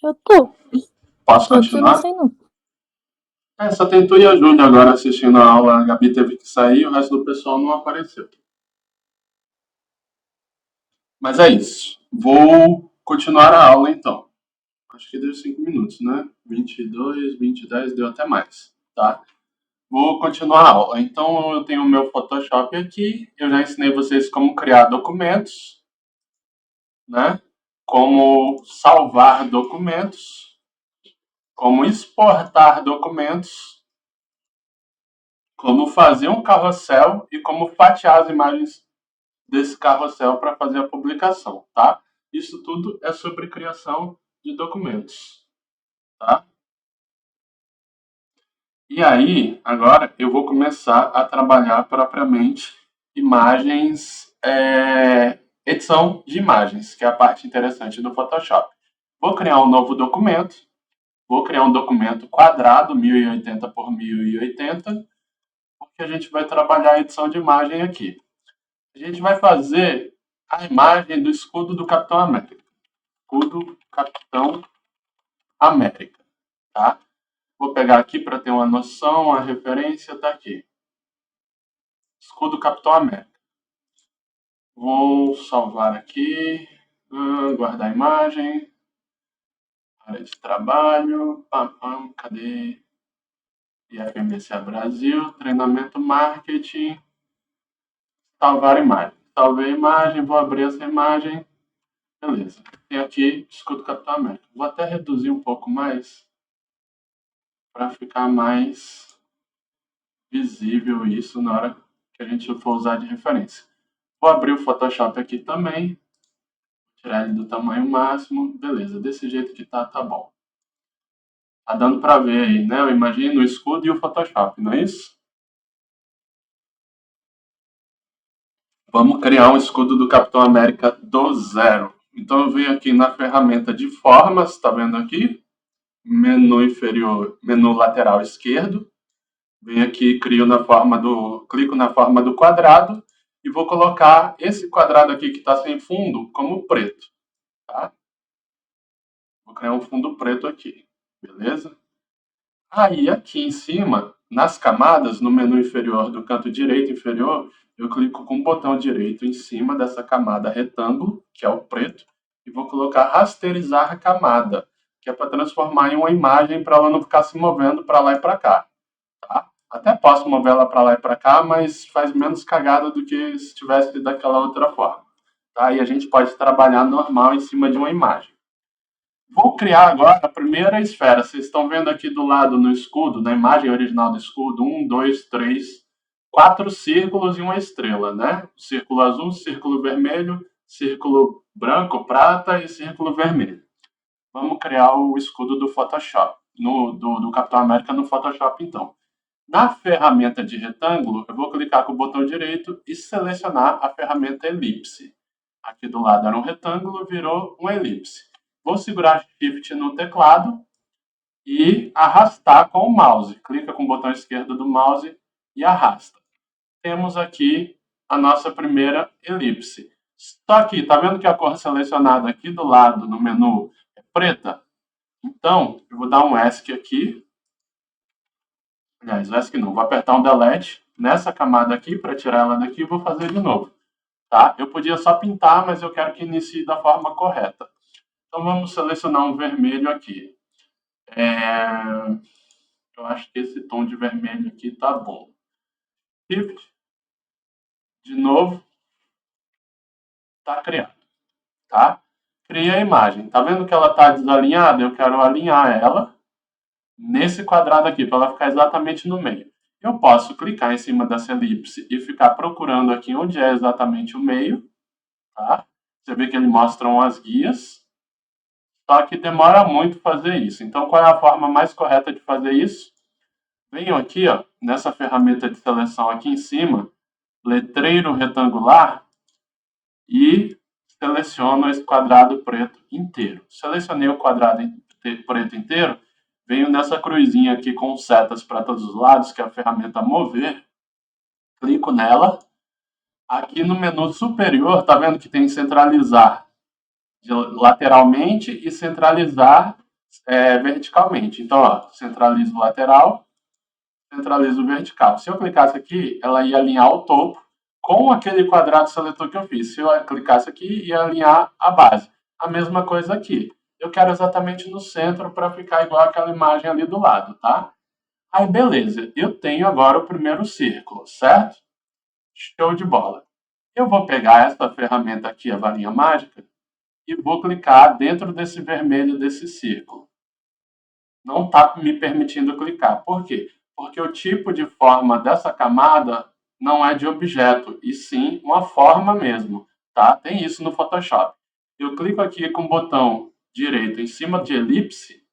Eu tô. Posso Todos eu não continuar? sei não. Só tem tu e a Júlia agora assistindo a aula. A Gabi teve que sair, o resto do pessoal não apareceu. Mas é isso. Vou continuar a aula então. Acho que deu 5 minutos, né? 22, 20, 10, deu até mais, tá? Vou continuar a aula. Então eu tenho o meu Photoshop aqui. Eu já ensinei vocês como criar documentos, né? Como salvar documentos, como exportar documentos, como fazer um carrossel e como fatiar as imagens desse carrossel para fazer a publicação, tá? Isso tudo é sobre criação de documentos, tá? E aí, agora eu vou começar a trabalhar propriamente imagens, edição de imagens, que é a parte interessante do Photoshop. Vou criar um novo documento, vou criar um documento quadrado, 1080 por 1080, porque a gente vai trabalhar a edição de imagem aqui. A gente vai fazer a imagem do escudo do Capitão América. Escudo Capitão América, tá? Vou pegar aqui para ter uma noção, a referência está aqui. Escudo Capitão América. Vou salvar aqui, guardar a imagem, área de trabalho, cadê? IFMCA Brasil, treinamento marketing, salvar imagem. Salvei a imagem, vou abrir essa imagem, beleza. Tem aqui escudo Capitão América. Vou até reduzir um pouco mais para ficar mais visível isso na hora que a gente for usar de referência. Vou abrir o Photoshop aqui também, tirar ele do tamanho máximo, beleza, desse jeito que tá bom. Tá dando para ver aí, né? Eu imagino o escudo e o Photoshop, não é isso? Vamos criar um escudo do Capitão América do zero. Então eu venho aqui na ferramenta de formas, tá vendo aqui? Menu inferior, menu lateral esquerdo. Venho aqui, clico na forma do quadrado e vou colocar esse quadrado aqui que está sem fundo como preto, tá? Vou criar um fundo preto aqui, beleza? Aí aqui em cima, nas camadas, no menu inferior do canto direito inferior, eu clico com o botão direito em cima dessa camada retângulo, que é o preto, e vou colocar rasterizar a camada, que é para transformar em uma imagem para ela não ficar se movendo para lá e para cá. Tá? Até posso mover ela para lá e para cá, mas faz menos cagada do que se tivesse daquela outra forma. Tá? E a gente pode trabalhar normal em cima de uma imagem. Vou criar agora a primeira esfera. Vocês estão vendo aqui do lado no escudo, na imagem original do escudo, 1, 2, 3, 4 círculos e uma estrela, né? Círculo azul, círculo vermelho, círculo branco, prata e círculo vermelho. Vamos criar o escudo do Photoshop, do Capitão América no Photoshop, então. Na ferramenta de retângulo, eu vou clicar com o botão direito e selecionar a ferramenta elipse. Aqui do lado era um retângulo, virou uma elipse. Vou segurar Shift no teclado e arrastar com o mouse. Clica com o botão esquerdo do mouse e arrasta. Temos aqui a nossa primeira elipse. Só que, tá vendo que a cor selecionada aqui do lado no menu é preta? Então, eu vou dar um ESC aqui. Aliás, ESC não, vou apertar um Delete nessa camada aqui para tirar ela daqui e vou fazer de novo. Tá? Eu podia só pintar, mas eu quero que inicie da forma correta. Então vamos selecionar um vermelho aqui. Eu acho que esse tom de vermelho aqui tá bom. Shift, de novo, tá criado, tá? Criei a imagem. Tá vendo que ela tá desalinhada? Eu quero alinhar ela nesse quadrado aqui, para ela ficar exatamente no meio. Eu posso clicar em cima dessa elipse e ficar procurando aqui onde é exatamente o meio, tá? Você vê que ele mostra umas guias, só que demora muito fazer isso. Então, qual é a forma mais correta de fazer isso? Venho aqui, ó, nessa ferramenta de seleção aqui em cima, letreiro retangular, e seleciono esse quadrado preto inteiro. Selecionei o quadrado preto inteiro, venho nessa cruzinha aqui com setas para todos os lados, que é a ferramenta mover, clico nela. Aqui no menu superior, tá vendo que tem centralizar lateralmente e centralizar verticalmente. Então, ó, centralizo o lateral, centralizo o vertical. Se eu clicasse aqui, ela ia alinhar o topo com aquele quadrado seletor que eu fiz. Se eu clicasse aqui, ia alinhar a base. A mesma coisa aqui. Eu quero exatamente no centro para ficar igual aquela imagem ali do lado, tá? Aí, beleza. Eu tenho agora o primeiro círculo, certo? Show de bola. Eu vou pegar essa ferramenta aqui, a varinha mágica, e vou clicar dentro desse vermelho desse círculo. Não está me permitindo clicar. Por quê? Porque o tipo de forma dessa camada não é de objeto, e sim uma forma mesmo, tá? Tem isso no Photoshop. Eu clico aqui com o botão direito em cima de elipse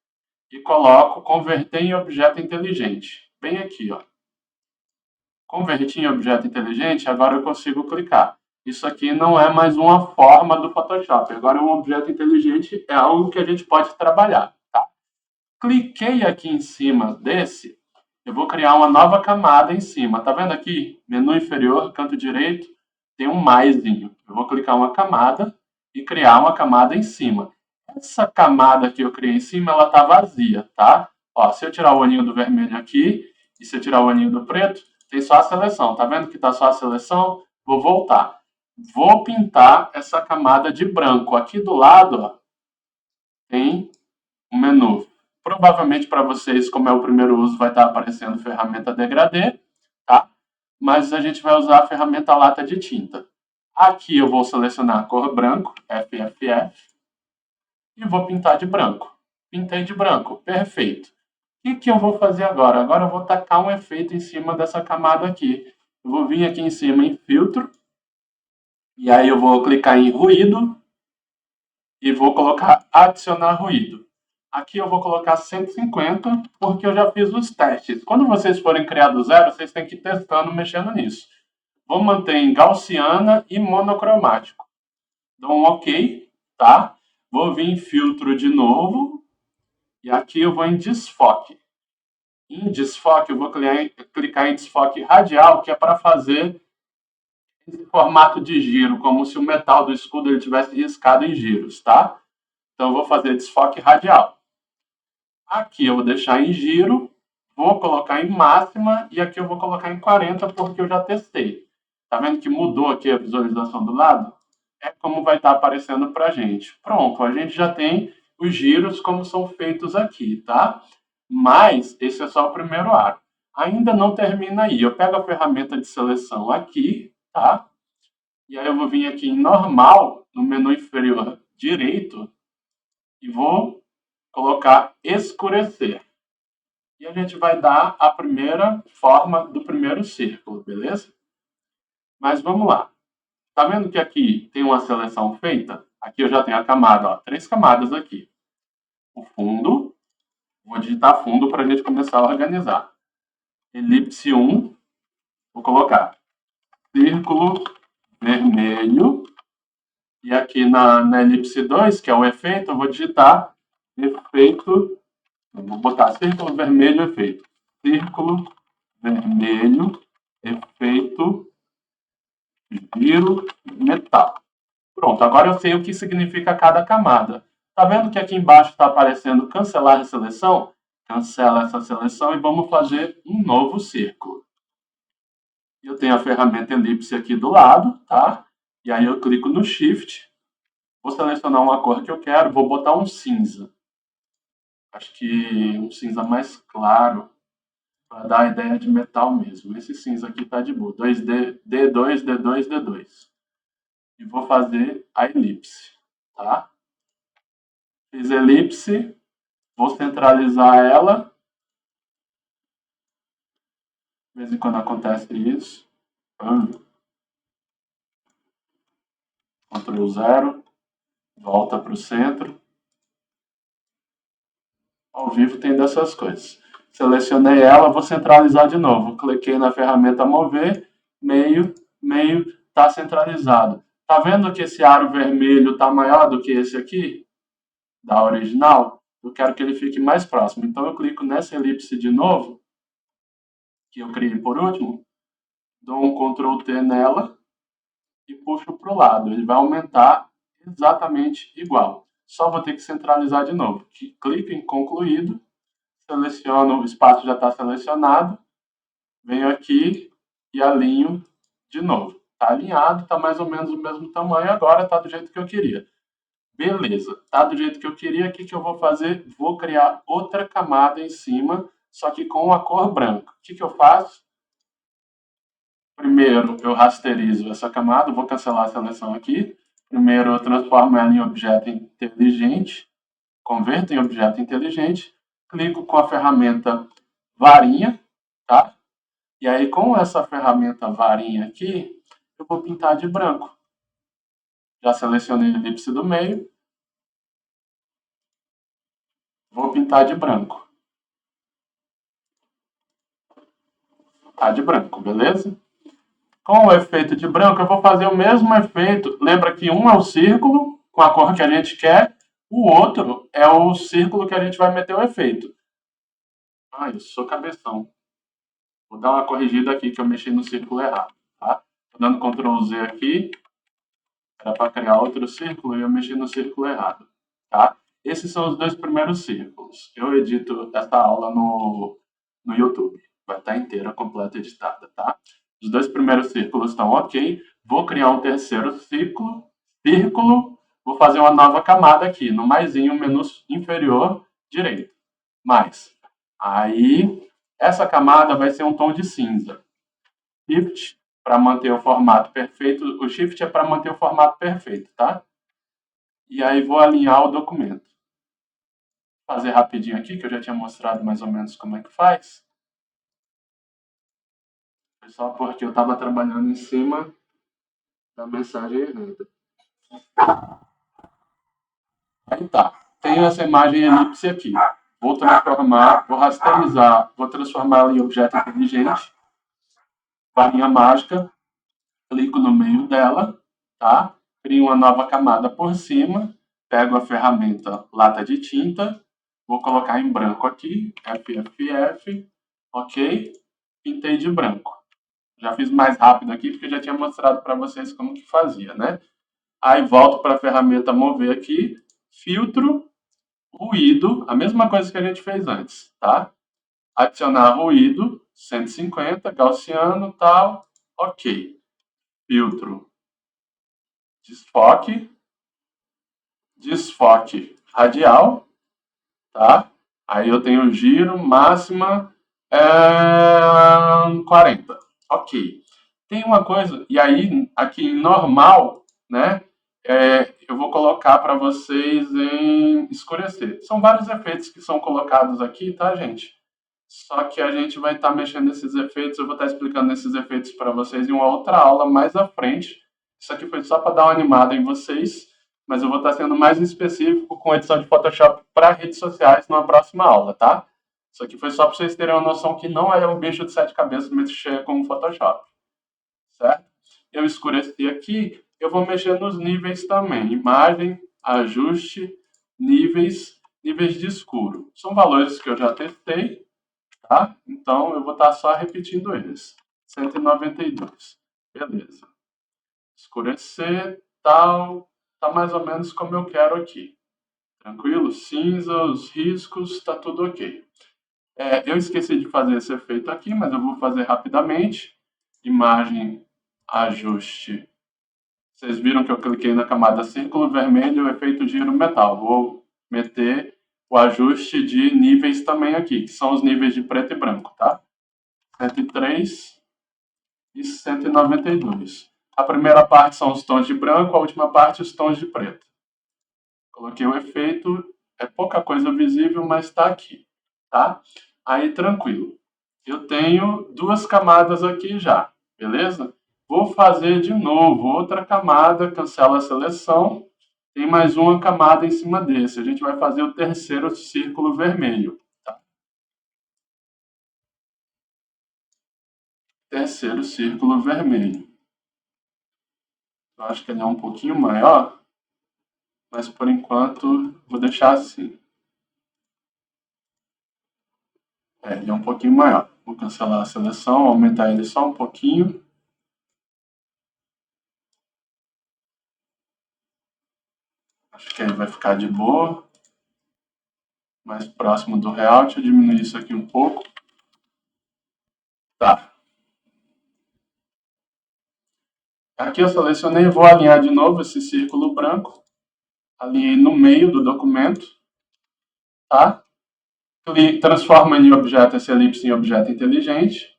e coloco converter em objeto inteligente. Bem aqui, ó. Converti em objeto inteligente, agora eu consigo clicar. Isso aqui não é mais uma forma do Photoshop. Agora um objeto inteligente é algo que a gente pode trabalhar, tá? Cliquei aqui em cima desse, eu vou criar uma nova camada em cima. Tá vendo aqui? Menu inferior, canto direito, tem um maisinho. Eu vou clicar uma camada e criar uma camada em cima. Essa camada que eu criei em cima, ela tá vazia, tá? Ó, se eu tirar o olhinho do vermelho aqui e se eu tirar o olhinho do preto, tem só a seleção. Tá vendo que tá só a seleção? Vou voltar. Vou pintar essa camada de branco. Aqui do lado, ó, tem um menu. Provavelmente para vocês, como é o primeiro uso, vai estar aparecendo ferramenta degradê, tá? Mas a gente vai usar a ferramenta lata de tinta. Aqui eu vou selecionar a cor branco, FFF, e vou pintar de branco. Pintei de branco, perfeito. O que eu vou fazer agora? Agora eu vou tacar um efeito em cima dessa camada aqui. Eu vou vir aqui em cima em filtro, e aí eu vou clicar em ruído, e vou colocar adicionar ruído. Aqui eu vou colocar 150, porque eu já fiz os testes. Quando vocês forem criar do zero, vocês têm que ir testando, mexendo nisso. Vou manter em gaussiana e monocromático. Dou um OK, tá? Vou vir em filtro de novo. E aqui eu vou em desfoque. Em desfoque, eu vou clicar em desfoque radial, que é para fazer esse formato de giro, como se o metal do escudo ele tivesse riscado em giros, tá? Então eu vou fazer desfoque radial. Aqui eu vou deixar em giro, vou colocar em máxima e aqui eu vou colocar em 40 porque eu já testei. Tá vendo que mudou aqui a visualização do lado? É como vai estar aparecendo pra gente. Pronto, a gente já tem os giros como são feitos aqui, tá? Mas esse é só o primeiro aro. Ainda não termina aí. Eu pego a ferramenta de seleção aqui, tá? E aí eu vou vir aqui em normal, no menu inferior direito, e vou colocar escurecer. E a gente vai dar a primeira forma do primeiro círculo, beleza? Mas vamos lá. Tá vendo que aqui tem uma seleção feita? Aqui eu já tenho a camada, ó, 3 camadas aqui. O fundo, vou digitar fundo para a gente começar a organizar. Elipse 1, vou colocar círculo vermelho. E aqui na elipse 2, que é o efeito, eu vou digitar efeito. Vou botar círculo vermelho efeito. Círculo vermelho efeito giro metal. Pronto, agora eu sei o que significa cada camada. Tá vendo que aqui embaixo está aparecendo cancelar a seleção? Cancela essa seleção e vamos fazer um novo círculo. Eu tenho a ferramenta elipse aqui do lado, tá? E aí eu clico no Shift, vou selecionar uma cor que eu quero, vou botar um cinza. Acho que um cinza mais claro, para dar a ideia de metal mesmo. Esse cinza aqui tá de boa. 2D, D2, D2, D2. E vou fazer a elipse, tá? Fiz elipse, vou centralizar ela. De vez em quando acontece isso. Ctrl 0, volta para o centro. Ao vivo tem dessas coisas. Selecionei ela, vou centralizar de novo. Cliquei na ferramenta mover, meio, meio, está centralizado. Tá vendo que esse aro vermelho está maior do que esse aqui? Da original? Eu quero que ele fique mais próximo. Então eu clico nessa elipse de novo, que eu criei por último, dou um Ctrl T nela e puxo para o lado. Ele vai aumentar exatamente igual. só vou ter que centralizar de novo. Clico em concluído, seleciono, o espaço já está selecionado, venho aqui e alinho de novo. Está alinhado, está mais ou menos do mesmo tamanho, agora está do jeito que eu queria. Beleza, está do jeito que eu queria, o que eu vou fazer? Vou criar outra camada em cima, só que com a cor branca. O que eu faço? Primeiro, eu rasterizo essa camada, vou cancelar a seleção aqui. Primeiro, eu transformo ela em objeto inteligente, converto em objeto inteligente, clico com a ferramenta varinha, tá? E aí, com essa ferramenta varinha aqui, eu vou pintar de branco. Já selecionei a elipse do meio, vou pintar de branco. Tá de branco, beleza? Com o efeito de branco, eu vou fazer o mesmo efeito. Lembra que um é o círculo, com a cor que a gente quer, o outro é o círculo que a gente vai meter o efeito. Ah, eu sou cabeção. Vou dar uma corrigida aqui, que eu mexi no círculo errado. Tá? Tô dando Ctrl Z aqui. Era para criar outro círculo e eu mexi no círculo errado. Tá? Esses são os 2 primeiros círculos. Eu edito essa aula no YouTube. Vai estar inteira, completa, editada, tá? Os 2 primeiros círculos estão ok. Vou criar um terceiro círculo. Vou fazer uma nova camada aqui, no maisinho, menu inferior direito. Mais. Aí, essa camada vai ser um tom de cinza. Shift para manter o formato perfeito. O Shift é para manter o formato perfeito, tá? E aí vou alinhar o documento. Vou fazer rapidinho aqui, que eu já tinha mostrado mais ou menos como é que faz. Foi só porque eu estava trabalhando em cima da mensagem errada. Aí tá. Tenho essa imagem elipse aqui. Vou transformar, vou rasterizar, vou transformar ela em objeto inteligente. Varinha mágica. Clico no meio dela, tá? Crio uma nova camada por cima. Pego a ferramenta lata de tinta. Vou colocar em branco aqui. FFF. Ok. Pintei de branco. Já fiz mais rápido aqui, porque eu já tinha mostrado para vocês como que fazia, né? Aí volto para a ferramenta mover aqui. Filtro. Ruído. A mesma coisa que a gente fez antes, tá? Adicionar ruído. 150. Gaussiano, tal. Ok. Filtro. Desfoque radial, tá? Aí eu tenho giro, máxima, 40. Ok. Tem uma coisa, e aí aqui em normal, né? Eu vou colocar para vocês em escurecer. São vários efeitos que são colocados aqui, tá, gente? Só que a gente vai estar mexendo nesses efeitos, eu vou estar explicando esses efeitos para vocês em uma outra aula mais à frente. Isso aqui foi só para dar uma animada em vocês, mas eu vou estar sendo mais específico com edição de Photoshop para redes sociais numa próxima aula, tá? Isso aqui foi só para vocês terem uma noção que não é um bicho de 7 cabeças mexer com o Photoshop, certo? Eu escureci aqui, eu vou mexer nos níveis também. Imagem, ajuste, níveis de escuro. São valores que eu já testei, tá? Então, eu vou estar só repetindo eles. 192. Beleza. Escurecer, tal. Tá mais ou menos como eu quero aqui. Tranquilo? Cinza, os riscos, tá tudo ok. Eu esqueci de fazer esse efeito aqui, mas eu vou fazer rapidamente. Imagem, ajuste. Vocês viram que eu cliquei na camada círculo vermelho, efeito giro metal. Vou meter o ajuste de níveis também aqui, que são os níveis de preto e branco, tá? 103 e 192. A primeira parte são os tons de branco, a última parte os tons de preto. Coloquei o efeito, é pouca coisa visível, mas está aqui, tá? Aí, tranquilo. Eu tenho 2 camadas aqui já, beleza? Vou fazer de novo outra camada, cancela a seleção. Tem mais uma camada em cima desse. A gente vai fazer o terceiro círculo vermelho. Tá? Terceiro círculo vermelho. Eu acho que ele é um pouquinho maior, mas por enquanto vou deixar assim. Ele é um pouquinho maior. Vou cancelar a seleção, aumentar ele só um pouquinho. Acho que é vai ficar de boa. Mais próximo do real. Deixa eu diminuir isso aqui um pouco. Tá. Aqui eu selecionei, vou alinhar de novo esse círculo branco. Alinhei no meio do documento. Tá? Transforma em objeto essa elipse em objeto inteligente.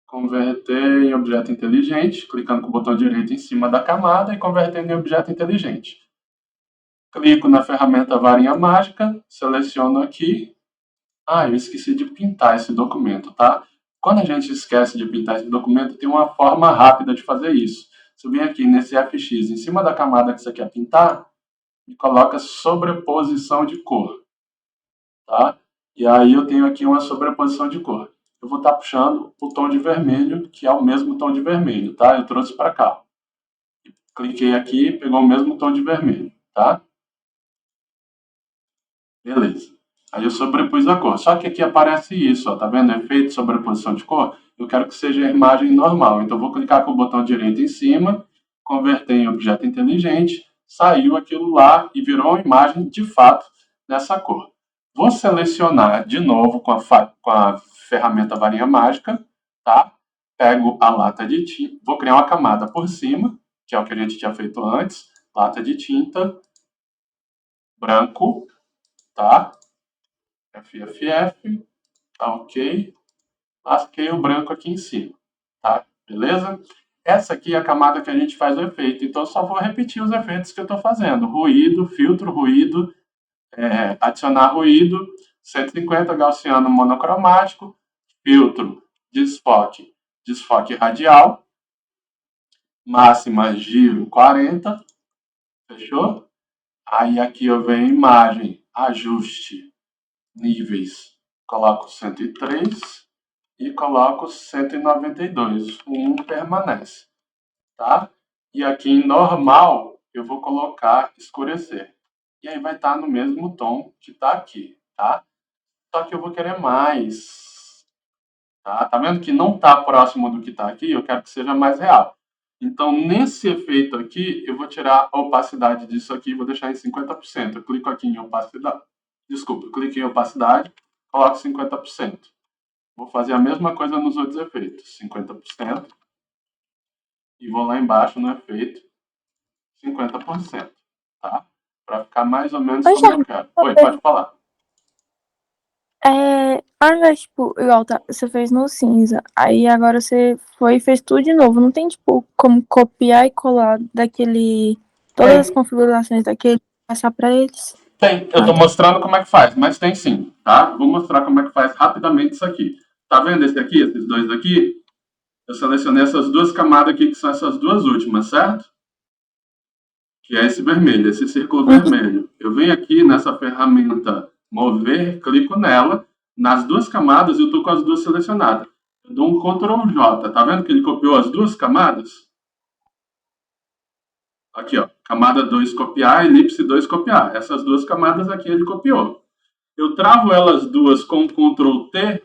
Converter em objeto inteligente, clicando com o botão direito em cima da camada e convertendo em objeto inteligente. Clico na ferramenta varinha mágica, seleciono aqui. Eu esqueci de pintar esse documento, tá? Quando a gente esquece de pintar esse documento, tem uma forma rápida de fazer isso. Você vem aqui nesse FX em cima da camada que você quer pintar e coloca sobreposição de cor, tá? E aí eu tenho aqui uma sobreposição de cor. Eu vou estar puxando o tom de vermelho, que é o mesmo tom de vermelho, tá? Eu trouxe para cá. Cliquei aqui, pegou o mesmo tom de vermelho, tá? Beleza. Aí eu sobrepus a cor. Só que aqui aparece isso, ó, tá vendo? Efeito sobreposição de cor. Eu quero que seja a imagem normal. Então eu vou clicar com o botão direito em cima, converter em objeto inteligente, saiu aquilo lá e virou uma imagem de fato dessa cor. Vou selecionar de novo com a ferramenta varinha mágica, tá? Pego a lata de tinta, vou criar uma camada por cima, que é o que a gente tinha feito antes, lata de tinta, branco, tá? FFF, tá ok. Lasquei o branco aqui em cima, tá? Beleza? Essa aqui é a camada que a gente faz o efeito, então eu só vou repetir os efeitos que eu estou fazendo. Ruído, filtro, ruído, adicionar ruído, 150 gaussiano monocromático, filtro, desfoque radial, máxima giro 40, fechou? Aí aqui eu venho imagem, ajuste, níveis, coloco 103 e coloco 192, o 1 permanece, tá? E aqui em normal eu vou colocar escurecer. E aí vai estar no mesmo tom que está aqui, tá? Só que eu vou querer mais, tá? Tá vendo que não está próximo do que está aqui? Eu quero que seja mais real. Então, nesse efeito aqui, eu vou tirar a opacidade disso aqui e vou deixar em 50%. Eu clico aqui em opacidade. Desculpa, eu clico em opacidade, coloco 50%. Vou fazer a mesma coisa nos outros efeitos. 50%. E vou lá embaixo no efeito 50%, tá? Para ficar mais ou menos como eu quero. Oi, pode falar. Ao invés, tipo, igual você fez no cinza, aí agora você foi e fez tudo de novo. Não tem, tipo, como copiar e colar todas as configurações daquele e passar pra eles? Tem, eu tô mostrando como é que faz, mas tem sim, tá? Vou mostrar como é que faz rapidamente isso aqui. Tá vendo esse aqui, esses dois aqui? Eu selecionei essas duas camadas aqui, que são essas duas últimas, certo? Que é esse vermelho, esse círculo vermelho. Eu venho aqui nessa ferramenta mover, clico nela, nas duas camadas eu tô com as duas selecionadas. Eu dou um Ctrl J, tá vendo que ele copiou as duas camadas? Aqui, ó, camada 2 copiar, elipse 2 copiar. Essas duas camadas aqui ele copiou. Eu travo elas duas com Ctrl T,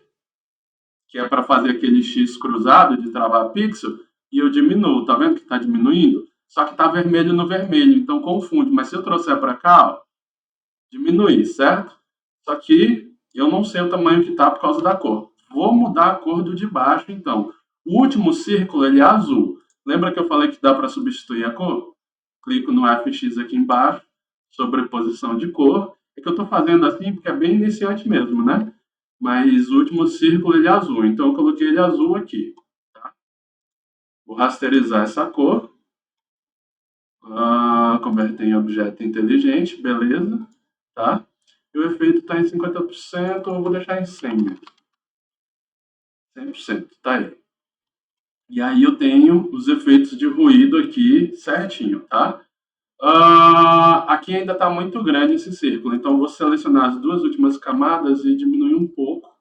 que é para fazer aquele X cruzado de travar pixel, e eu diminuo. Tá vendo que está diminuindo? Só que está vermelho no vermelho, então confunde. Mas se eu trouxer para cá, ó, diminuir, certo? Só que eu não sei o tamanho que está por causa da cor. Vou mudar a cor do de baixo, então. O último círculo ele é azul. Lembra que eu falei que dá para substituir a cor? Clico no FX aqui embaixo, sobreposição de cor. É que eu estou fazendo assim porque é bem iniciante mesmo, né? Mas o último círculo ele é azul, então eu coloquei ele azul aqui. Tá? Vou rasterizar essa cor. Converter em objeto inteligente, beleza. Tá? E o efeito está em 50%, eu vou deixar em 100%. 100%, tá aí. E aí eu tenho os efeitos de ruído aqui certinho, tá? Aqui ainda está muito grande esse círculo, então eu vou selecionar as duas últimas camadas e diminuir um pouco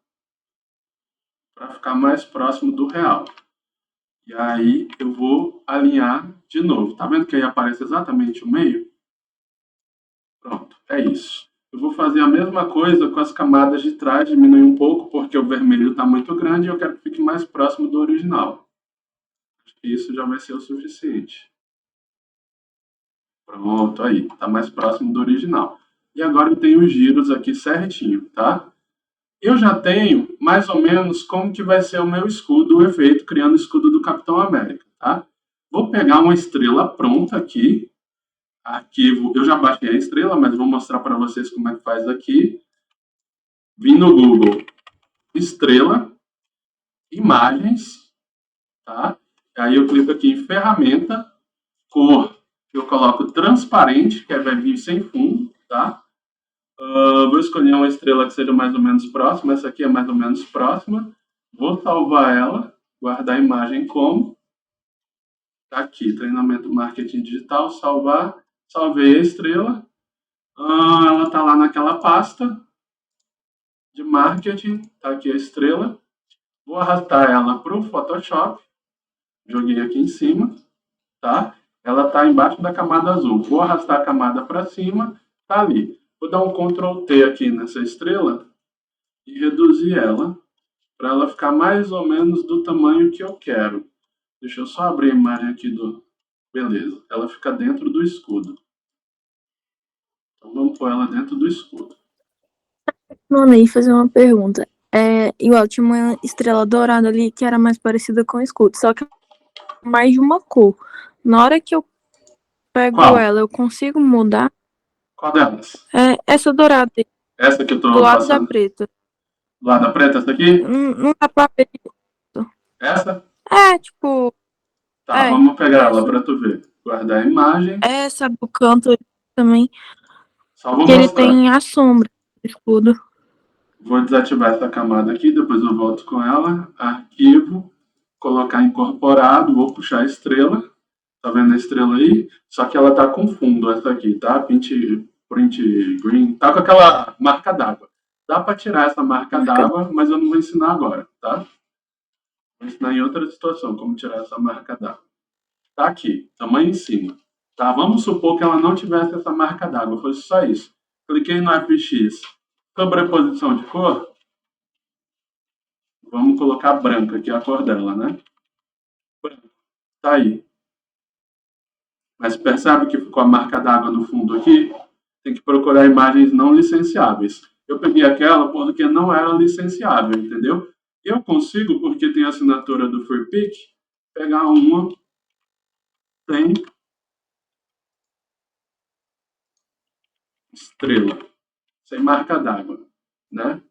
para ficar mais próximo do real. E aí eu vou alinhar de novo. Tá vendo que aí aparece exatamente o meio? Pronto, é isso. Eu vou fazer a mesma coisa com as camadas de trás, diminuir um pouco, porque o vermelho está muito grande e eu quero que fique mais próximo do original. Acho que isso já vai ser o suficiente. Pronto, aí, tá mais próximo do original. E agora eu tenho os giros aqui certinho, tá? Eu já tenho mais ou menos como que vai ser o meu escudo, o efeito, criando o escudo do Capitão América, tá? Vou pegar uma estrela pronta aqui, arquivo, eu já baixei a estrela, mas vou mostrar para vocês como é que faz aqui. Vim no Google, estrela, imagens, tá? Aí eu clico aqui em ferramenta, cor, eu coloco transparente, que vai vir sem fundo, tá? Vou escolher uma estrela que seja mais ou menos próxima, essa aqui é mais ou menos próxima. Vou salvar ela, guardar a imagem como. Tá aqui, treinamento marketing digital, salvar. Salvei a estrela. Ela está lá naquela pasta de marketing, tá aqui a estrela. Vou arrastar ela para o Photoshop. Joguei aqui em cima, tá? Ela está embaixo da camada azul. Vou arrastar a camada para cima, tá ali. Vou dar um Ctrl T aqui nessa estrela e reduzir ela para ela ficar mais ou menos do tamanho que eu quero. Deixa eu só abrir a imagem aqui do... Beleza, ela fica dentro do escudo. Então vamos pôr ela dentro do escudo. Mano, aí fazer uma pergunta. Igual, tinha uma estrela dourada ali que era mais parecida com o escudo, só que mais de uma cor. Na hora que eu pego Qual? ela, eu consigo mudar. Qual delas? Essa dourada aí, Essa que eu do tô lado da passando? preta. Do lado da preta, essa aqui? Não dá pra ver isso. Essa? Tipo, Tá, vamos pegar ela isso. para tu ver. Guardar a imagem. Essa do canto também, Só vou que ele mostrar. tem a sombra do escudo. Vou desativar essa camada aqui, depois eu volto com ela. Arquivo, colocar incorporado, vou puxar a estrela. Tá vendo a estrela aí? Só que ela tá com fundo, essa aqui, tá? Print green. Tá com aquela marca d'água. Dá para tirar essa marca d'água, mas eu não vou ensinar agora, tá? Vou ensinar em outra situação como tirar essa marca d'água. Tá aqui, tamanho em cima. Tá? Vamos supor que ela não tivesse essa marca d'água, fosse só isso. Cliquei no FX, sobreposição de cor. Vamos colocar branca, que é a cor dela, né? Branco. Tá aí. Mas percebe que ficou a marca d'água no fundo aqui? Tem que procurar imagens não licenciáveis. Eu peguei aquela porque não era licenciável, entendeu? Eu consigo, porque tem a assinatura do FreePic, pegar uma, tem estrela, sem marca d'água, né?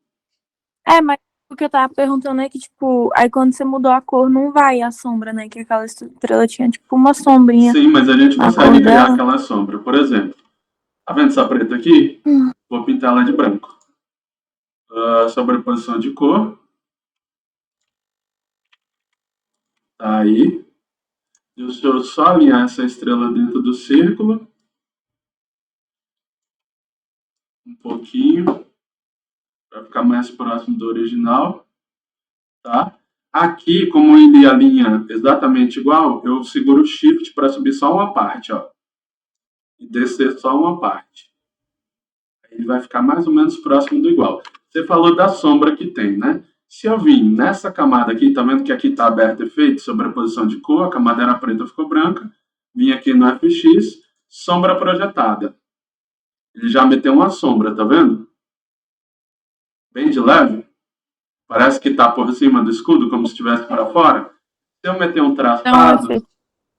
Mas o que eu tava perguntando é que, tipo, aí quando você mudou a cor, não vai a sombra, né? Que aquela estrela tinha, tipo, uma sombrinha Sim, mas a gente na cor consegue criar dela. aquela sombra. Por exemplo, tá vendo essa preta aqui? Vou pintar ela de branco. Sobreposição de cor. Tá aí. Deixa eu só alinhar essa estrela dentro do círculo. Um pouquinho. Para ficar mais próximo do original. Tá? Aqui, como ele alinha exatamente igual, eu seguro o Shift para subir só uma parte, ó. E descer só uma parte. Ele vai ficar mais ou menos próximo do igual. Você falou da sombra que tem, né? Se eu vim nessa camada aqui, tá vendo que aqui está aberto efeito, sobreposição de cor, a camada era preta, ficou branca. Vim aqui no FX, sombra projetada. Ele já meteu uma sombra, tá vendo? Bem de leve. Parece que está por cima do escudo, como se estivesse para fora. Se eu meter um É um traçado, efeito.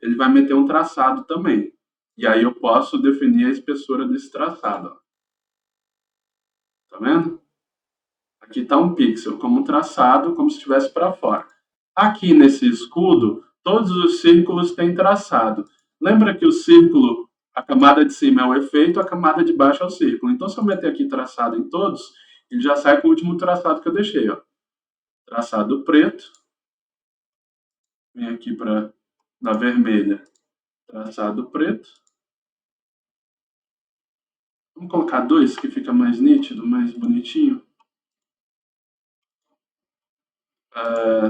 ele vai meter um traçado também. E aí eu posso definir a espessura desse traçado. Ó. Tá vendo? Aqui está um pixel como um traçado, como se estivesse para fora. Aqui nesse escudo, todos os círculos têm traçado. Lembra que o círculo, a camada de cima é o efeito, a camada de baixo é o círculo. Então, se eu meter aqui traçado em todos, ele já sai com o último traçado que eu deixei. Ó. Traçado preto. Vem aqui para na vermelha. Traçado preto. Vamos colocar 2, que fica mais nítido, mais bonitinho.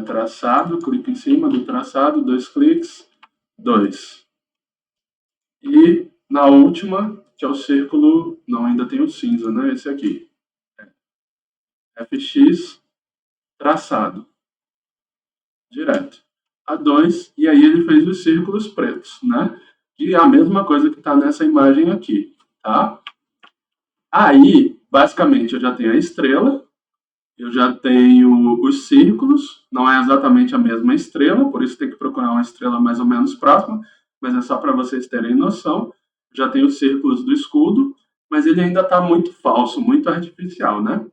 Traçado, clique em cima do traçado, 2 cliques, 2. E na última, que é o círculo, não, ainda tem o cinza, né? Esse aqui. FX, traçado, direto. A 2, e aí ele fez os círculos pretos, né? que é a mesma coisa que está nessa imagem aqui, tá? Aí, basicamente, eu já tenho a estrela, eu já tenho os círculos, não é exatamente a mesma estrela, por isso tem que procurar uma estrela mais ou menos próxima, mas é só para vocês terem noção. Já tenho os círculos do escudo, mas ele ainda está muito falso, muito artificial, né?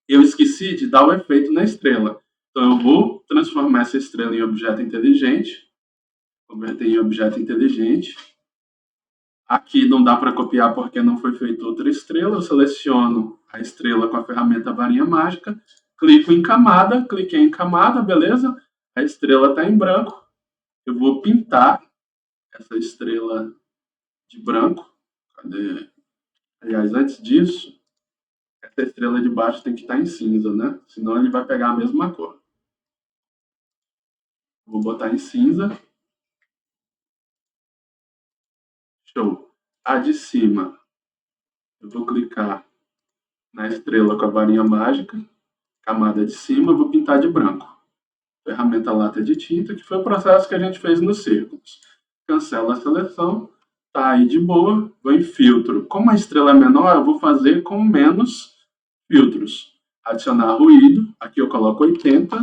Eu esqueci de dar o efeito na estrela. Então eu vou transformar essa estrela em objeto inteligente, converter em objeto inteligente. Aqui não dá para copiar porque não foi feita outra estrela. Eu seleciono a estrela com a ferramenta varinha mágica, clico em camada, cliquei em camada, beleza? A estrela está em branco. Eu vou pintar essa estrela de branco. Cadê? Aliás, antes disso, essa estrela de baixo tem que estar em cinza, né? Senão ele vai pegar a mesma cor. Vou botar em cinza. Show. A de cima, eu vou clicar na estrela com a varinha mágica, camada de cima, eu vou pintar de branco. Ferramenta lata de tinta, que foi o processo que a gente fez nos círculos. Cancela a seleção, tá aí de boa, vou em filtro. Como a estrela é menor, eu vou fazer com menos filtros. Adicionar ruído, aqui eu coloco 80.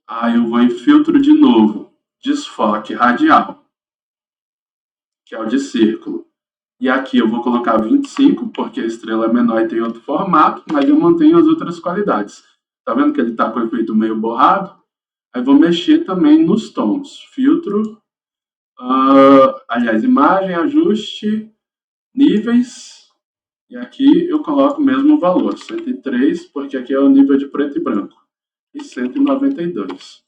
Aí eu vou em filtro de novo, desfoque radial, que é o de círculo. E aqui eu vou colocar 25, porque a estrela é menor e tem outro formato, mas eu mantenho as outras qualidades. Tá vendo que ele está com o efeito meio borrado? Aí vou mexer também nos tons. Filtro, aliás, imagem, ajuste, níveis. E aqui eu coloco o mesmo valor, 103, porque aqui é o nível de preto e branco. E 192,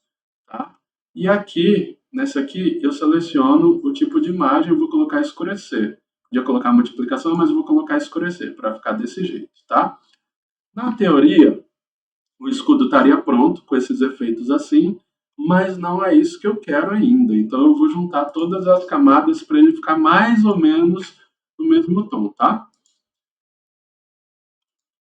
tá? E aqui, nessa aqui, eu seleciono o tipo de imagem, eu vou colocar escurecer. Podia colocar multiplicação, mas eu vou colocar escurecer, para ficar desse jeito, tá? Na teoria, o escudo estaria pronto com esses efeitos assim, mas não é isso que eu quero ainda. Então eu vou juntar todas as camadas para ele ficar mais ou menos no mesmo tom, tá?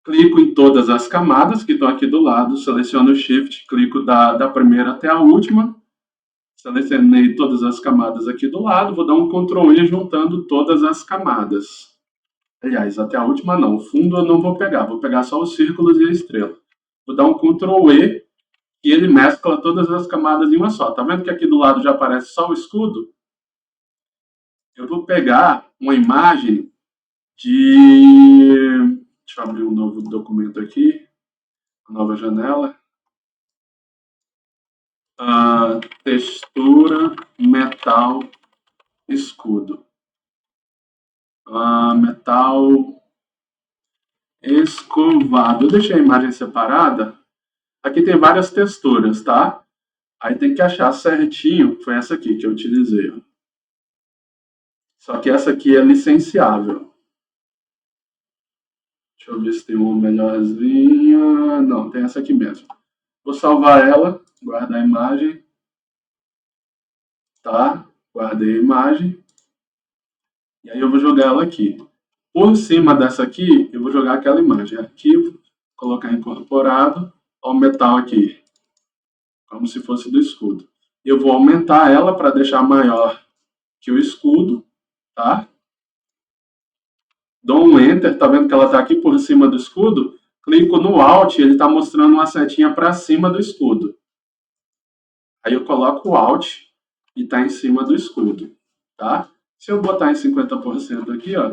Clico em todas as camadas que estão aqui do lado, seleciono o Shift, clico da primeira até a última, selecionei todas as camadas aqui do lado, vou dar um Ctrl E juntando todas as camadas. Aliás, até a última não, o fundo eu não vou pegar só os círculos e a estrela. Vou dar um Ctrl E e ele mescla todas as camadas em uma só. Tá vendo que aqui do lado já aparece só o escudo? Eu vou pegar uma imagem de... Deixa eu abrir um novo documento aqui, uma nova janela. Textura, metal, escudo. Metal escovado. Eu deixei a imagem separada. Aqui tem várias texturas, tá? Aí tem que achar certinho. Foi essa aqui que eu utilizei. Só que essa aqui é licenciável. Deixa eu ver se tem uma melhorzinha. Não, tem essa aqui mesmo. Vou salvar ela, guardar a imagem. Tá? Guardei a imagem. E aí eu vou jogar ela aqui. Por cima dessa aqui, eu vou jogar aquela imagem. Arquivo, colocar incorporado, ao metal aqui. Como se fosse do escudo. Eu vou aumentar ela para deixar maior que o escudo, tá? Dou um Enter, tá vendo que ela está aqui por cima do escudo? Clico no Alt, ele está mostrando uma setinha para cima do escudo. Aí eu coloco o Alt e está em cima do escudo, tá? Se eu botar em 50% aqui, ó,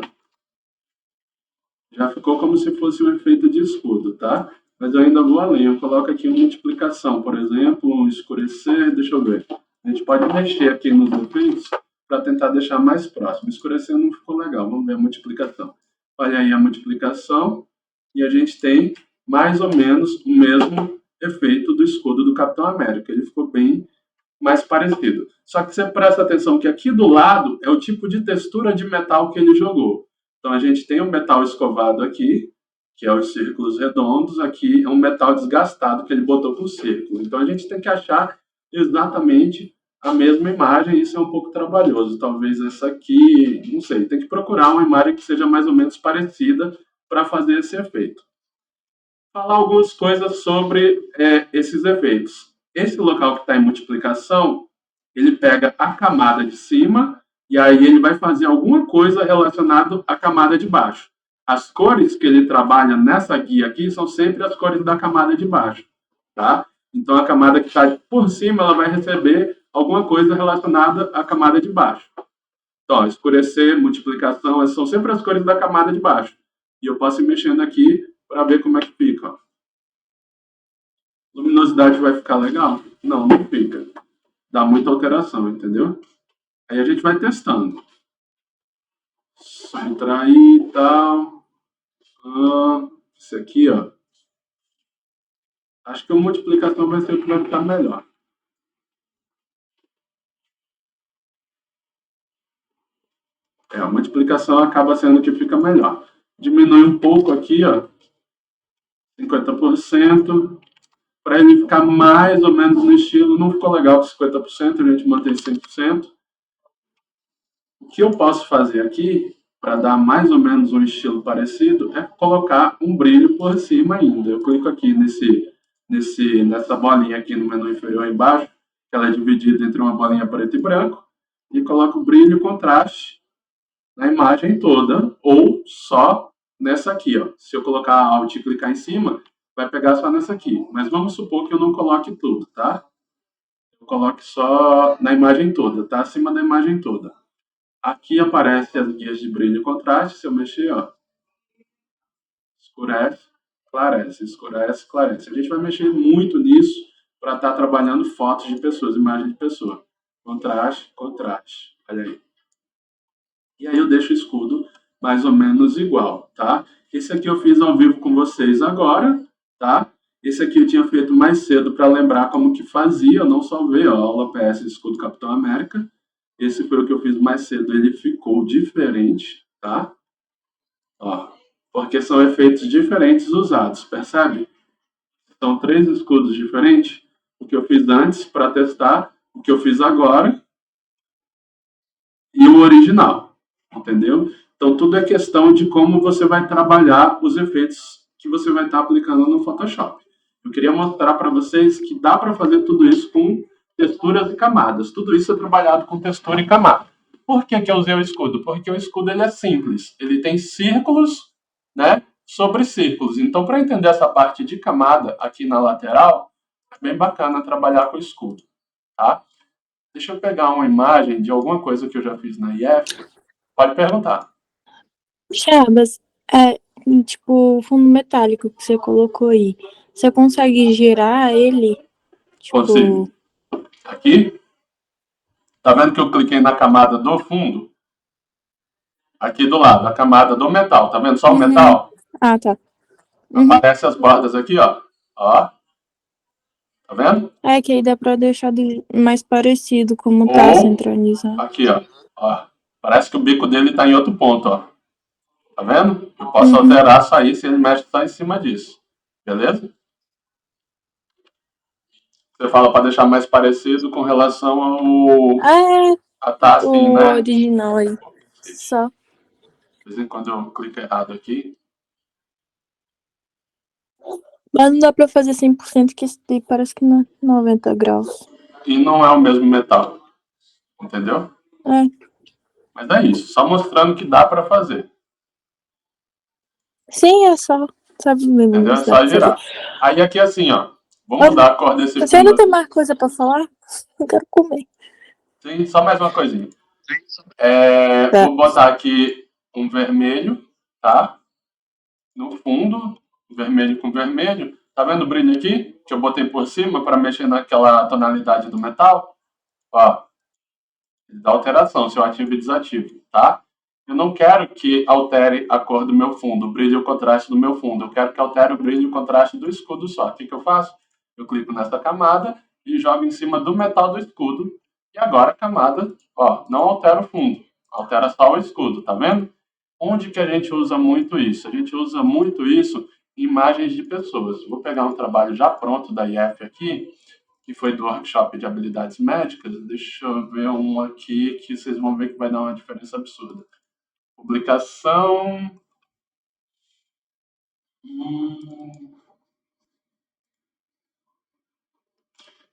já ficou como se fosse um efeito de escudo, tá? Mas eu ainda vou além, eu coloco aqui uma multiplicação, por exemplo, um escurecer, deixa eu ver. A gente pode mexer aqui nos efeitos para tentar deixar mais próximo. Escurecer não ficou legal, vamos ver a multiplicação. Olha aí a multiplicação e a gente tem mais ou menos o mesmo efeito do escudo do Capitão América. Ele ficou bem mais parecido. Só que você presta atenção que aqui do lado é o tipo de textura de metal que ele jogou. Então a gente tem um metal escovado aqui, que é os círculos redondos. Aqui é um metal desgastado que ele botou para o círculo. Então a gente tem que achar exatamente a mesma imagem. Isso é um pouco trabalhoso. Talvez essa aqui, não sei. Tem que procurar uma imagem que seja mais ou menos parecida para fazer esse efeito. Falar algumas coisas sobre esses efeitos. Esse local que está em multiplicação, ele pega a camada de cima e aí ele vai fazer alguma coisa relacionada à camada de baixo. As cores que ele trabalha nessa guia aqui são sempre as cores da camada de baixo, tá? Então a camada que está por cima ela vai receber alguma coisa relacionada à camada de baixo. Então, escurecer, multiplicação, essas são sempre as cores da camada de baixo. E eu posso ir mexendo aqui para ver como é que fica. Ó. Luminosidade vai ficar legal? Não, não fica. Dá muita alteração, entendeu? Aí a gente vai testando. Só entrar aí e tal. Esse aqui, ó. Acho que a multiplicação vai ser o que vai ficar melhor. A multiplicação acaba sendo o que fica melhor. Diminui um pouco aqui, ó. 50%. Para ele ficar mais ou menos no estilo, não ficou legal com 50%, a gente mantém 100%. O que eu posso fazer aqui, para dar mais ou menos um estilo parecido, é colocar um brilho por cima ainda. Eu clico aqui nessa bolinha aqui no menu inferior embaixo, que ela é dividida entre uma bolinha preto e branco, e coloco brilho e contraste na imagem toda, ou só nessa aqui. Ó. Se eu colocar Alt e clicar em cima, vai pegar só nessa aqui. Mas vamos supor que eu não coloque tudo, tá? Eu coloque só na imagem toda, tá? Acima da imagem toda. Aqui aparecem as guias de brilho e contraste. Se eu mexer, ó, escurece, clarece, escurece, clarece. A gente vai mexer muito nisso para estar trabalhando fotos de pessoas, imagem de pessoa. Contraste, contraste. Olha aí. E aí eu deixo o escudo mais ou menos igual, tá? Esse aqui eu fiz ao vivo com vocês agora, tá? Esse aqui eu tinha feito mais cedo para lembrar como que fazia, eu não salvei, ó, aula PS Escudo Capitão América. Esse foi o que eu fiz mais cedo, ele ficou diferente, tá? Ó, porque são efeitos diferentes usados, percebe? São 3 escudos diferentes. O que eu fiz antes para testar, o que eu fiz agora e o original, entendeu? Então, tudo é questão de como você vai trabalhar os efeitos que você vai estar aplicando no Photoshop. Eu queria mostrar para vocês que dá para fazer tudo isso com texturas e camadas. Tudo isso é trabalhado com textura e camada. Por que, que eu usei o escudo? Porque o escudo ele é simples. Ele tem círculos, né, sobre círculos. Então, para entender essa parte de camada aqui na lateral, é bem bacana trabalhar com o escudo, tá? Deixa eu pegar uma imagem de alguma coisa que eu já fiz na IF. Pode perguntar. Chabas, é, tipo, o fundo metálico que você colocou aí, você consegue girar ele, Consigo. tipo... Aqui, tá vendo que eu cliquei na camada do fundo? Aqui do lado, a camada do metal. Tá vendo só o Uhum. metal? Ah, tá. Uhum. Aparece as bordas aqui, ó. Ó, tá vendo? É que aí dá pra deixar mais parecido como tá Ou, centralizado. aqui, ó. Ó, parece que o bico dele tá em outro ponto, ó. Tá vendo? Eu posso Uhum. alterar só isso e ele mexe só em cima disso. Beleza? Você fala para deixar mais parecido com relação ao... Ah, é a tá assim, o né? original aí. Ixi, Só. de vez em quando eu clico errado aqui. Mas não dá pra fazer 100% que esse daí parece que não é 90 graus. E não é o mesmo metal. Entendeu? É. Mas é isso. Só mostrando que dá para fazer. Sim, é só. Sabe Entendeu? mesmo É se dá só pra fazer. girar. Aí aqui assim, ó. Vou Olha, mudar a cor desse você fundo ainda tem aqui. mais coisa pra falar? Eu quero comer. Sim, só mais uma coisinha. Tá. Vou botar aqui um vermelho, tá? No fundo, vermelho com vermelho. Tá vendo o brilho aqui? Que eu botei por cima para mexer naquela tonalidade do metal. Ó, dá alteração se eu ativo e desativo, tá? Eu não quero que altere a cor do meu fundo, o brilho e o contraste do meu fundo. Eu quero que altere o brilho e o contraste do escudo só. O que eu faço? Eu clico nessa camada e jogo em cima do metal do escudo. E agora a camada, ó, não altera o fundo, altera só o escudo, tá vendo? Onde que a gente usa muito isso? A gente usa muito isso em imagens de pessoas. Vou pegar um trabalho já pronto da IF aqui, que foi do workshop de habilidades médicas. Deixa eu ver um aqui que vocês vão ver que vai dar uma diferença absurda. Publicação.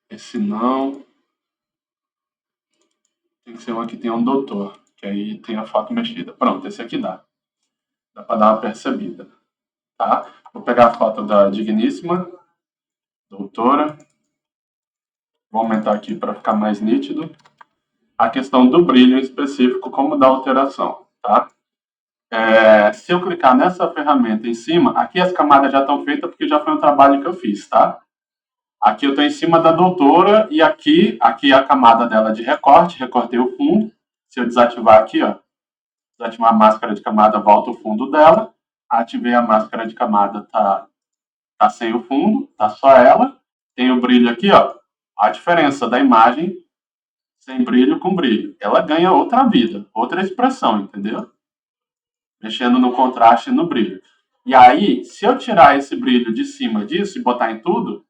Esse não. Tem que ser uma que tenha um doutor, que aí tem a foto mexida. Pronto, esse aqui dá. Dá para dar uma percebida, tá? Vou pegar a foto da digníssima doutora. Vou aumentar aqui para ficar mais nítido. A questão do brilho em específico, como da alteração, tá? Se eu clicar nessa ferramenta em cima, aqui as camadas já estão feitas porque já foi um trabalho que eu fiz, tá? Aqui eu estou em cima da doutora e aqui a camada dela de recorte, recortei o fundo. Se eu desativar aqui, ó, desativar a máscara de camada, volta o fundo dela. Ativei a máscara de camada, tá sem o fundo, tá só ela. Tem o brilho aqui, ó. A diferença da imagem sem brilho com brilho. Ela ganha outra vida, outra expressão, entendeu? Mexendo no contraste e no brilho. E aí, se eu tirar esse brilho de cima disso e botar em tudo,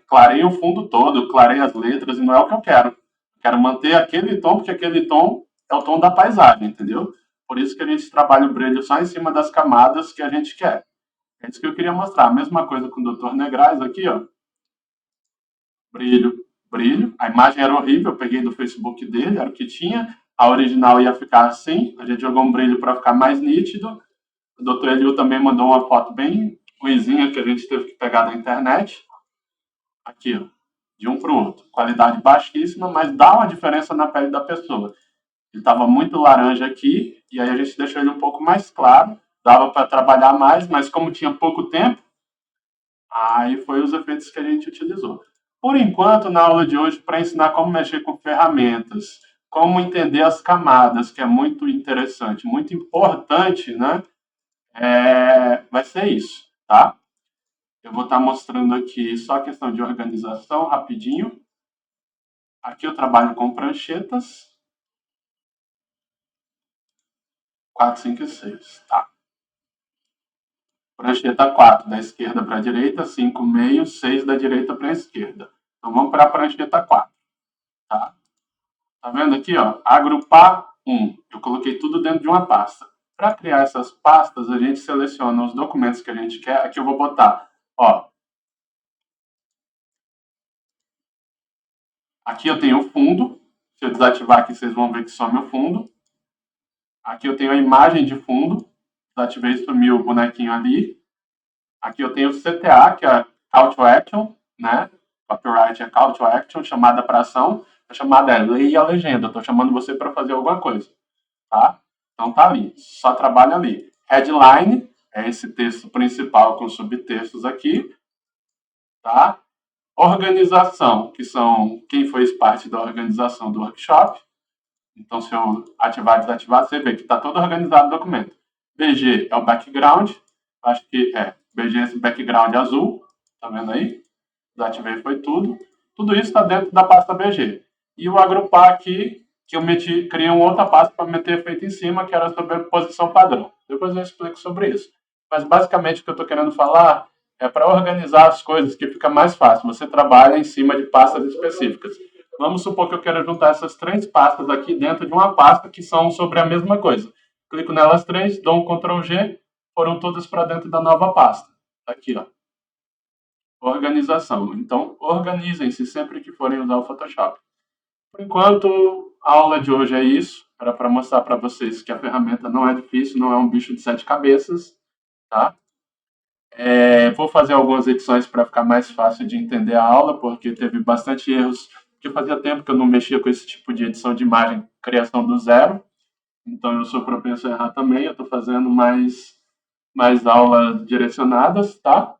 clarei o fundo todo, clarei as letras e não é o que eu quero. Quero manter aquele tom, porque aquele tom é o tom da paisagem, entendeu? Por isso que a gente trabalha o brilho só em cima das camadas que a gente quer. É isso que eu queria mostrar. A mesma coisa com o Dr. Negrais aqui, ó. Brilho, brilho. A imagem era horrível, eu peguei do Facebook dele, era o que tinha. A original ia ficar assim. A gente jogou um brilho para ficar mais nítido. O Dr. Eliu também mandou uma foto bem ruizinha que a gente teve que pegar da internet. Aqui, ó, de um para o outro. Qualidade baixíssima, mas dá uma diferença na pele da pessoa. Ele estava muito laranja aqui, e aí a gente deixou ele um pouco mais claro. Dava para trabalhar mais, mas como tinha pouco tempo, aí foi os efeitos que a gente utilizou. Por enquanto, na aula de hoje, para ensinar como mexer com ferramentas, como entender as camadas, que é muito interessante, muito importante, né? Vai ser isso, tá? Eu vou estar mostrando aqui só a questão de organização, rapidinho. Aqui eu trabalho com pranchetas. 4, 5 e 6, tá? Prancheta 4, da esquerda para a direita, 5, meio, 6 da direita para a esquerda. Então vamos para a prancheta 4, tá? Tá vendo aqui, ó? Agrupar 1. Eu coloquei tudo dentro de uma pasta. Para criar essas pastas, a gente seleciona os documentos que a gente quer. Aqui eu vou botar, ó. Aqui eu tenho o fundo. Se eu desativar aqui, vocês vão ver que some o fundo. Aqui eu tenho a imagem de fundo. Desativei e sumiu o bonequinho ali. Aqui eu tenho o CTA, que é Call to Action, né? Copyright é Call to Action, chamada para ação. A chamada é leia a legenda. Estou chamando você para fazer alguma coisa, tá? Então tá ali, só trabalha ali. Headline é esse texto principal com subtextos aqui, tá? Organização, que são quem fez parte da organização do workshop. Então, se eu ativar e desativar, você vê que está todo organizado o documento. BG é o background, acho que BG é esse background azul, tá vendo aí? Desativei, foi tudo. Tudo isso está dentro da pasta BG. E o agrupar aqui, que eu criei uma outra pasta para meter efeito em cima, que era sobre a posição padrão. Depois eu explico sobre isso. Mas basicamente o que eu estou querendo falar é para organizar as coisas que fica mais fácil. Você trabalha em cima de pastas específicas. Vamos supor que eu quero juntar essas 3 pastas aqui dentro de uma pasta que são sobre a mesma coisa. Clico nelas 3, dou um Ctrl G, foram todas para dentro da nova pasta. Aqui, ó. Organização. Então, organizem-se sempre que forem usar o Photoshop. Por enquanto, a aula de hoje é isso. Era para mostrar para vocês que a ferramenta não é difícil, não é um bicho de 7 cabeças, tá? Vou fazer algumas edições para ficar mais fácil de entender a aula, porque teve bastante erros, porque fazia tempo que eu não mexia com esse tipo de edição de imagem, criação do zero. Então, eu sou propenso a errar também. Eu estou fazendo mais aulas direcionadas, tá?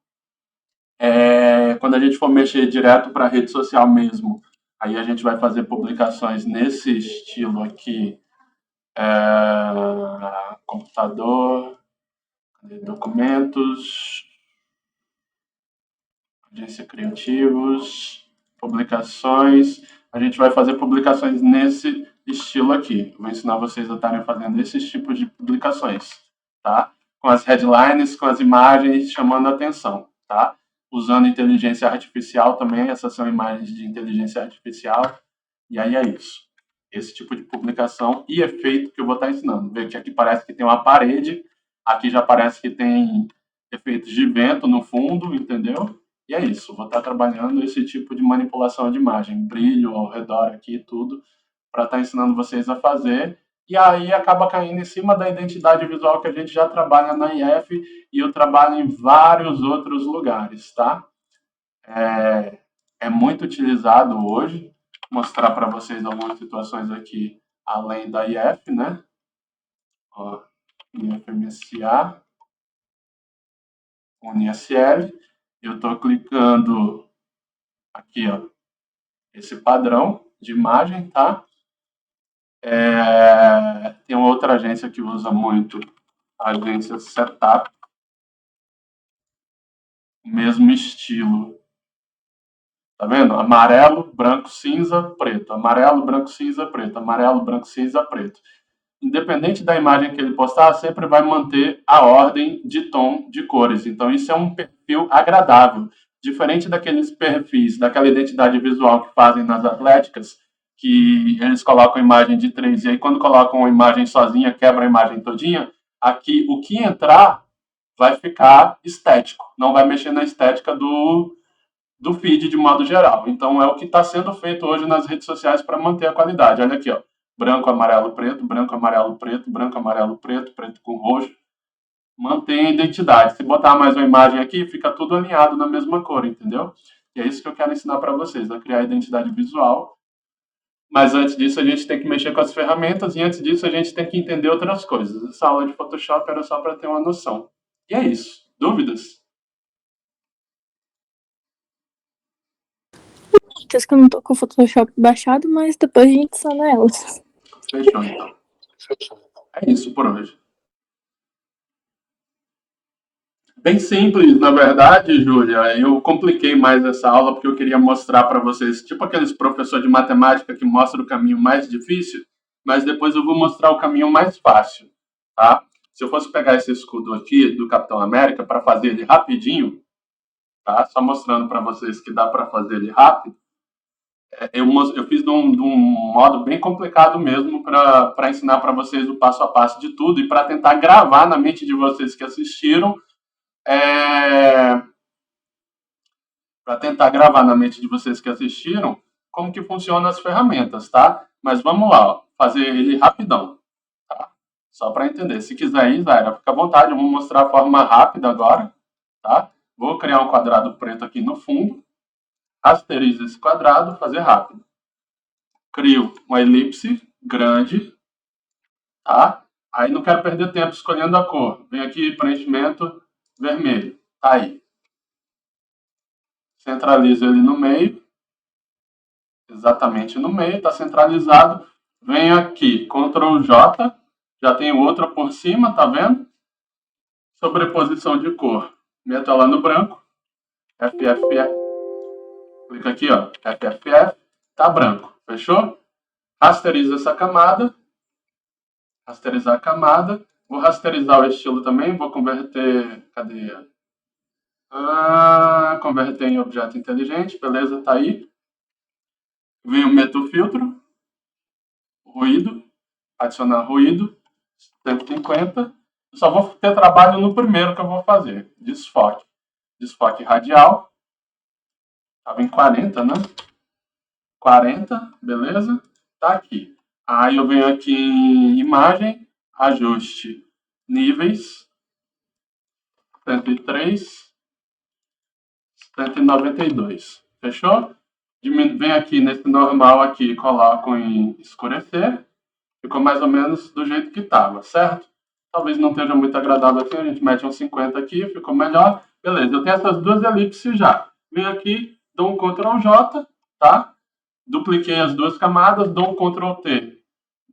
Quando a gente for mexer direto para a rede social mesmo, aí a gente vai fazer publicações nesse estilo aqui. Computador, documentos, agência criativos, publicações. A gente vai fazer publicações nesse estilo aqui. Vou ensinar vocês a estarem fazendo esses tipos de publicações, tá? Com as headlines, com as imagens chamando a atenção, tá? Usando inteligência artificial também, essas são imagens de inteligência artificial. E aí é isso. Esse tipo de publicação e efeito que eu vou estar ensinando. Vê que aqui parece que tem uma parede, aqui já parece que tem efeitos de vento no fundo, entendeu? E é isso, vou estar trabalhando esse tipo de manipulação de imagem, brilho ao redor aqui, tudo, para estar ensinando vocês a fazer. E aí acaba caindo em cima da identidade visual que a gente já trabalha na IF e eu trabalho em vários outros lugares, tá? É muito utilizado hoje. Vou mostrar para vocês algumas situações aqui além da IF, né? Ó, IFMSA, UniSL. Eu estou clicando aqui, ó, esse padrão de imagem, tá? Tem uma outra agência que usa muito, a agência Setup, mesmo estilo. Tá vendo? Amarelo, branco, cinza, preto. Amarelo, branco, cinza, preto. Amarelo, branco, cinza, preto. Independente da imagem que ele postar, sempre vai manter a ordem de tom de cores. Então, isso é um perfil agradável. Diferente daqueles perfis, daquela identidade visual que fazem nas atléticas, que eles colocam imagem de 3 e aí quando colocam uma imagem sozinha, quebra a imagem todinha. Aqui, o que entrar vai ficar estético. Não vai mexer na estética do feed de modo geral. Então, é o que está sendo feito hoje nas redes sociais para manter a qualidade. Olha aqui, ó. Branco, amarelo, preto, branco, amarelo, preto, branco, amarelo, preto, preto com roxo. Mantém a identidade. Se botar mais uma imagem aqui, fica tudo alinhado na mesma cor, entendeu? E é isso que eu quero ensinar para vocês, a criar identidade visual. Mas antes disso, a gente tem que mexer com as ferramentas e antes disso, a gente tem que entender outras coisas. Essa aula de Photoshop era só para ter uma noção. E é isso. Dúvidas? Que eu não tô com o Photoshop baixado, mas depois a gente sana elas. Fechou, então. É isso por hoje. Bem simples, na verdade, Júlia. Eu compliquei mais essa aula porque eu queria mostrar para vocês, tipo aqueles professores de matemática que mostram o caminho mais difícil, mas depois eu vou mostrar o caminho mais fácil, tá? Se eu fosse pegar esse escudo aqui do Capitão América para fazer ele rapidinho, tá? Só mostrando para vocês que dá para fazer ele rápido. Eu fiz de um modo bem complicado mesmo para ensinar para vocês o passo a passo de tudo e para tentar gravar na mente de vocês que assistiram, para tentar gravar na mente de vocês que assistiram como que funcionam as ferramentas, tá? Mas vamos lá, ó, fazer ele rapidão, tá? Só para entender. Se quiser ir, Zaira, fica à vontade. Eu vou mostrar a forma rápida agora, tá? Vou criar um quadrado preto aqui no fundo, rasterizo esse quadrado, fazer rápido. Crio uma elipse grande, tá? Aí não quero perder tempo escolhendo a cor. Vem aqui, preenchimento vermelho. Tá aí. Centralizo ele no meio. Exatamente no meio, está centralizado. Venho aqui, Ctrl J. Já tenho outra por cima, tá vendo? Sobreposição de cor. Meto ela no branco. FFF. Clica aqui, ó. FFF. Tá branco. Fechou? Rasterizo essa camada. Rasterizar a camada. Vou rasterizar o estilo também. Vou converter... Cadê? Converter em objeto inteligente. Beleza, tá aí. Venho, meto o filtro. Ruído. Adicionar ruído. 150. Eu só vou ter trabalho no primeiro que eu vou fazer. Desfoque. Desfoque radial. Estava em 40, né? 40, beleza? Tá aqui. Aí eu venho aqui em imagem, ajuste níveis, 103, 192. Fechou? Vem aqui nesse normal aqui, coloco em escurecer. Ficou mais ou menos do jeito que estava, certo? Talvez não esteja muito agradável assim, a gente mete um 50 aqui, ficou melhor. Beleza, eu tenho essas duas elipses já. Venho aqui, dou um Ctrl J, tá? Dupliquei as duas camadas, dou um Ctrl T.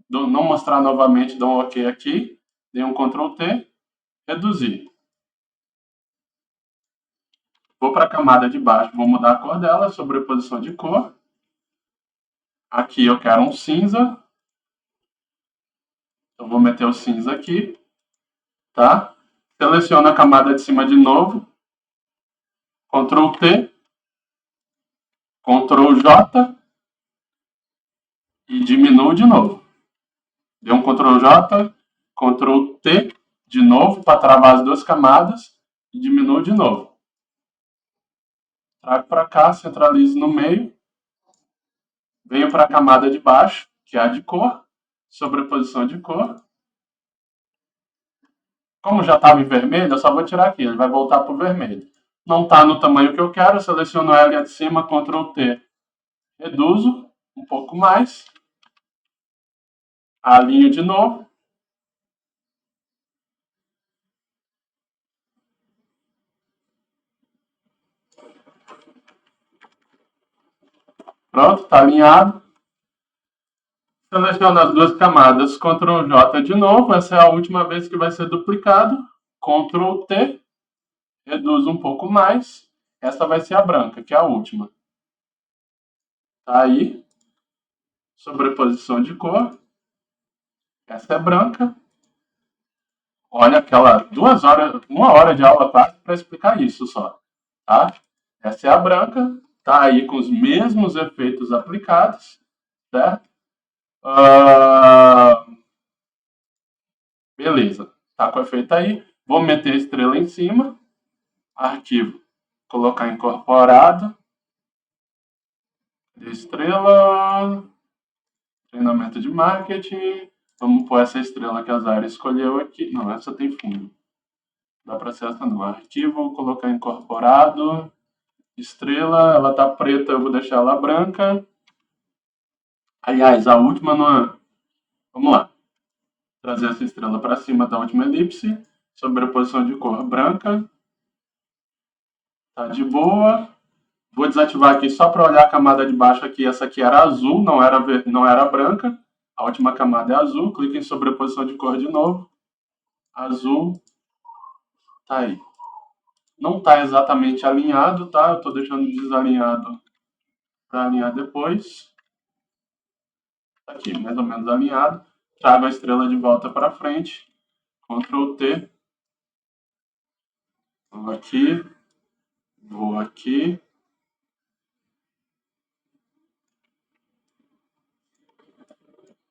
Não mostrar novamente, dou um OK aqui. Dei um Ctrl T, reduzir. Vou para a camada de baixo, vou mudar a cor dela, sobreposição de cor. Aqui eu quero um cinza. Eu vou meter o cinza aqui, tá? Seleciono a camada de cima de novo. Ctrl T. Ctrl J. E diminuo de novo. Dei um Ctrl J, Ctrl T de novo para travar as duas camadas e diminuo de novo. Trago para cá, centralizo no meio. Venho para a camada de baixo. que é a de cor, sobreposição de cor. Como já estava em vermelho, eu só vou tirar aqui, ele vai voltar para o vermelho. Não está no tamanho que eu quero, seleciono a linha de cima, Ctrl T, reduzo um pouco mais, alinho de novo. Pronto, está alinhado. Seleciono as duas camadas, Ctrl J de novo, essa é a última vez que vai ser duplicado. Ctrl T, reduzo um pouco mais. Essa vai ser a branca, que é a última. Tá aí. Sobreposição de cor. Essa é branca. Olha aquela 2 horas, 1 hora de aula quase para explicar isso só. Tá? Essa é a branca. Tá aí com os mesmos efeitos aplicados. Certo? Beleza. Tá com o efeito aí. Vou meter a estrela em cima. Arquivo. Colocar incorporado. Estrela. Treinamento de marketing. Vamos pôr essa estrela que a Zara escolheu aqui. Não, essa tem fundo. Dá para ser essa não. Arquivo, colocar incorporado. Estrela, ela tá preta, eu vou deixar ela branca. Aliás, a última não é... Vamos lá. Trazer essa estrela para cima da última elipse. Sobreposição de cor branca. Tá de boa. Vou desativar aqui só para olhar a camada de baixo aqui. Essa aqui era azul, não era branca. A última camada é azul. Clique em sobreposição de cor de novo. Azul. Tá aí. Não tá exatamente alinhado, tá? Eu tô deixando desalinhado para alinhar depois. Tá aqui, mais ou menos alinhado. Trago a estrela de volta para frente. Ctrl T. Vou aqui. Vou aqui.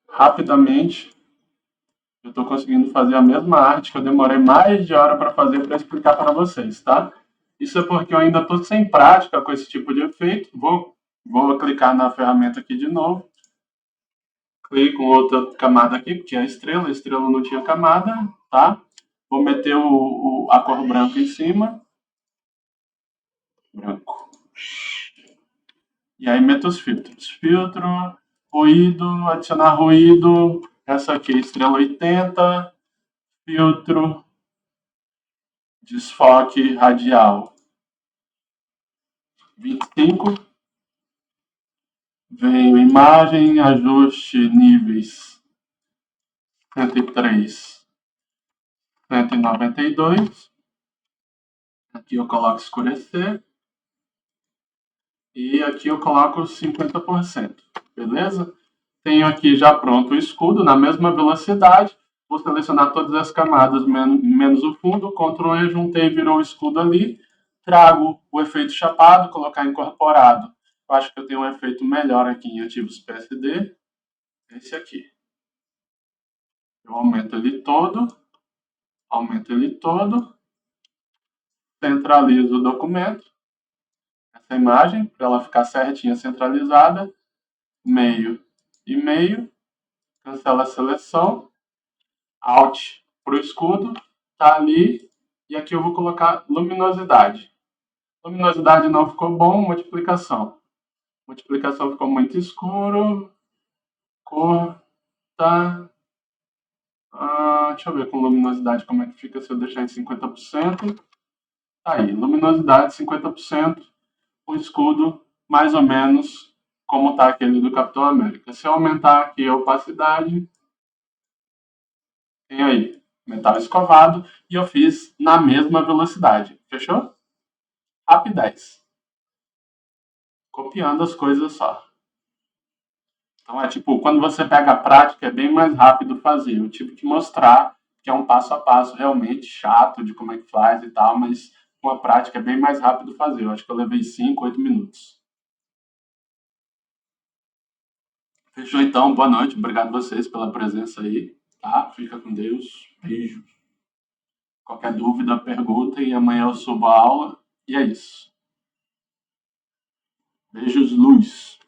Rapidamente, eu estou conseguindo fazer a mesma arte que eu demorei mais de hora para fazer para explicar para vocês, tá? Isso é porque eu ainda estou sem prática com esse tipo de efeito. Vou clicar na ferramenta aqui de novo. Clico em outra camada aqui, porque é a estrela não tinha camada, tá? Vou meter a cor branca em cima. Branco. E aí meto os filtros. Filtro, ruído, adicionar ruído. Essa aqui é estrela 80. Filtro, desfoque radial 25. Venho imagem, ajuste níveis 103, 192. Aqui eu coloco escurecer. E aqui eu coloco 50%. Beleza? Tenho aqui já pronto o escudo na mesma velocidade. Vou selecionar todas as camadas, menos o fundo. Ctrl E, juntei, virou o escudo ali. Trago o efeito chapado, colocar incorporado. Eu acho que eu tenho um efeito melhor aqui em ativos PSD. Esse aqui. Eu aumento ele todo. Centralizo o documento. Essa imagem, para ela ficar certinha, centralizada. Meio e meio. Cancela a seleção. Alt para o escudo. Tá ali. E aqui eu vou colocar luminosidade. Luminosidade não ficou bom. Multiplicação. Multiplicação ficou muito escuro. Cor tá... deixa eu ver com luminosidade como é que fica se eu deixar em 50%. Tá aí, luminosidade 50%. O escudo mais ou menos como tá aquele do Capitão América. Se eu aumentar aqui a opacidade, tem aí metal escovado e eu fiz na mesma velocidade. Fechou? Rapidez. Copiando as coisas só. Então é tipo, quando você pega a prática, é bem mais rápido fazer. Eu tive que mostrar que é um passo a passo realmente chato de como é que faz e tal, mas com a prática é bem mais rápido fazer. Eu acho que eu levei 5, 8 minutos. Fechou então, boa noite. Obrigado a vocês pela presença aí, tá? Fica com Deus. Beijo. Qualquer dúvida, pergunta e amanhã eu subo a aula. E é isso. Beijos, luz.